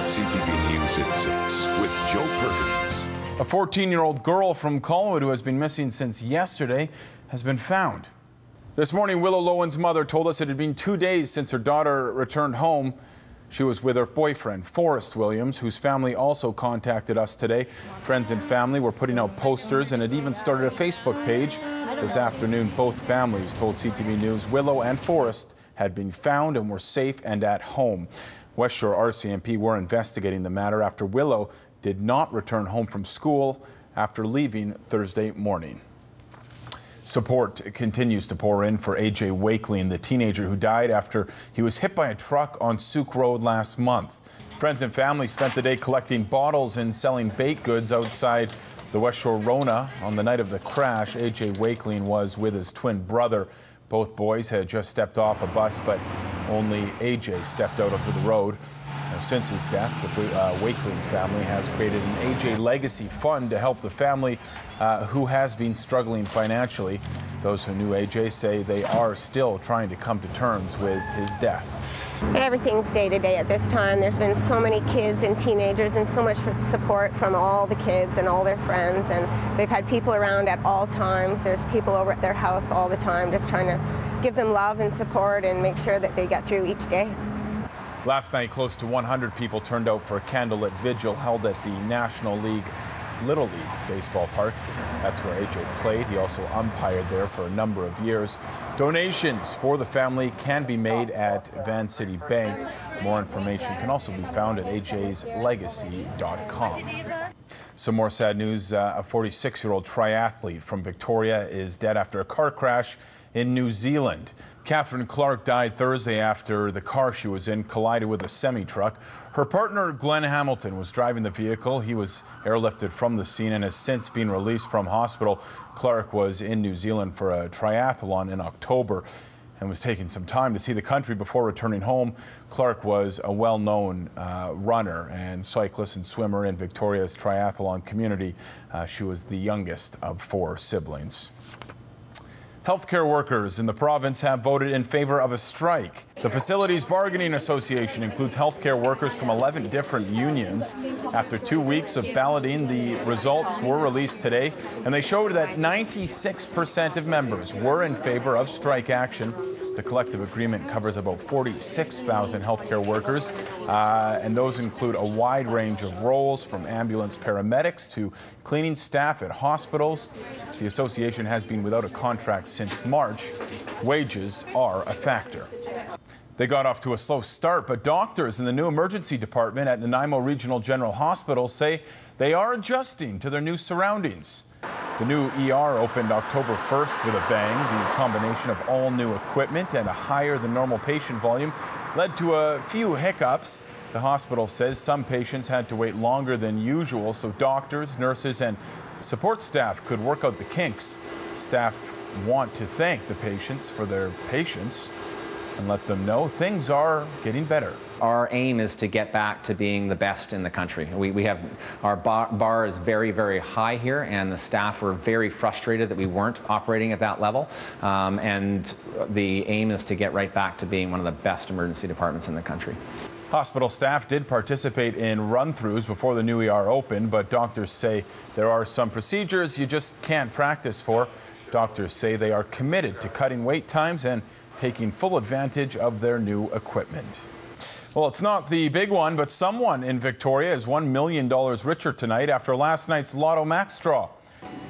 CTV News at 6 with Joe Perkins. A 14-year-old girl from Colwood who has been missing since yesterday has been found. This morning, Willow Loewen's mother told us it had been 2 days since her daughter returned home. She was with her boyfriend, Forrest Williams, whose family also contacted us today. Friends and family were putting out posters and had even started a Facebook page. This afternoon, both families told CTV News Willow and Forrest had been found and were safe and at home. West Shore RCMP were investigating the matter after Willow did not return home from school after leaving Thursday morning. Support continues to pour in for AJ Wakeling, the teenager who died after he was hit by a truck on Souk Road last month. Friends and family spent the day collecting bottles and selling baked goods outside the West Shore Rona. On the night of the crash, AJ Wakeling was with his twin brother. Both boys had just stepped off a bus, but only AJ stepped out onto the road. Now, since his death, the Wakeling family has created an AJ Legacy Fund to help the family who has been struggling financially. Those who knew AJ say they are still trying to come to terms with his death. Everything's day to day at this time. There's been so many kids and teenagers and so much support from all the kids and all their friends, and they've had people around at all times. There's people over at their house all the time just trying to give them love and support and make sure that they get through each day. Last night, close to 100 people turned out for a candlelit vigil held at the National League Little League baseball park. That's where AJ played. He also umpired there for a number of years. Donations for the family can be made at Van City Bank. More information can also be found at ajslegacy.com. Some more sad news. A 46-year-old triathlete from Victoria is dead after a car crash in New Zealand. Katherine Clark died Thursday after the car she was in collided with a semi-truck. Her partner, Glenn Hamilton, was driving the vehicle. He was airlifted from the scene and has since been released from hospital. Clark was in New Zealand for a triathlon in October and was taking some time to see the country before returning home. Clark was a well-known runner and cyclist and swimmer in Victoria's triathlon community. She was the youngest of 4 siblings. Healthcare workers in the province have voted in favor of a strike. The Facilities Bargaining Association includes healthcare workers from 11 different unions. After 2 weeks of balloting, the results were released today, and they showed that 96% of members were in favor of strike action. The collective agreement covers about 46,000 healthcare workers, and those include a wide range of roles from ambulance paramedics to cleaning staff at hospitals. The association has been without a contract since March. Wages are a factor. They got off to a slow start, but doctors in the new emergency department at Nanaimo Regional General Hospital say they are adjusting to their new surroundings. The new ER opened October 1st with a bang. The combination of all new equipment and a higher than normal patient volume led to a few hiccups. The hospital says some patients had to wait longer than usual, so doctors, nurses, and support staff could work out the kinks. Staff want to thank the patients for their patience and let them know things are getting better. Our aim is to get back to being the best in the country. We have our bar is very, very high here, and the staff were very frustrated that we weren't operating at that level. And the aim is to get right back to being one of the best emergency departments in the country. Hospital staff did participate in run-throughs before the new ER opened, but doctors say there are some procedures you just can't practice for. Doctors say they are committed to cutting wait times and taking full advantage of their new equipment. Well, it's not the big one, but someone in Victoria is $1 million richer tonight after last night's Lotto Max draw.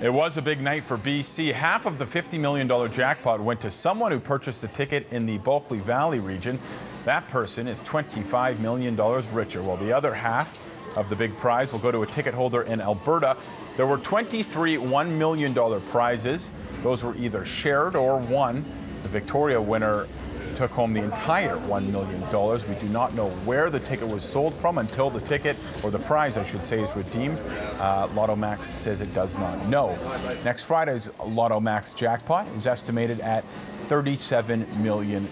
It was a big night for BC. Half of the $50 million jackpot went to someone who purchased a ticket in the Bulkley Valley region. That person is $25 million richer, while the other half of the big prize will go to a ticket holder in Alberta. There were 23 $1 million prizes. Those were either shared or won. The Victoria winner took home the entire $1 million. We do not know where the ticket was sold from until the ticket, or the prize I should say, is redeemed. Lotto Max says it does not know. Next Friday's Lotto Max jackpot is estimated at $37 million.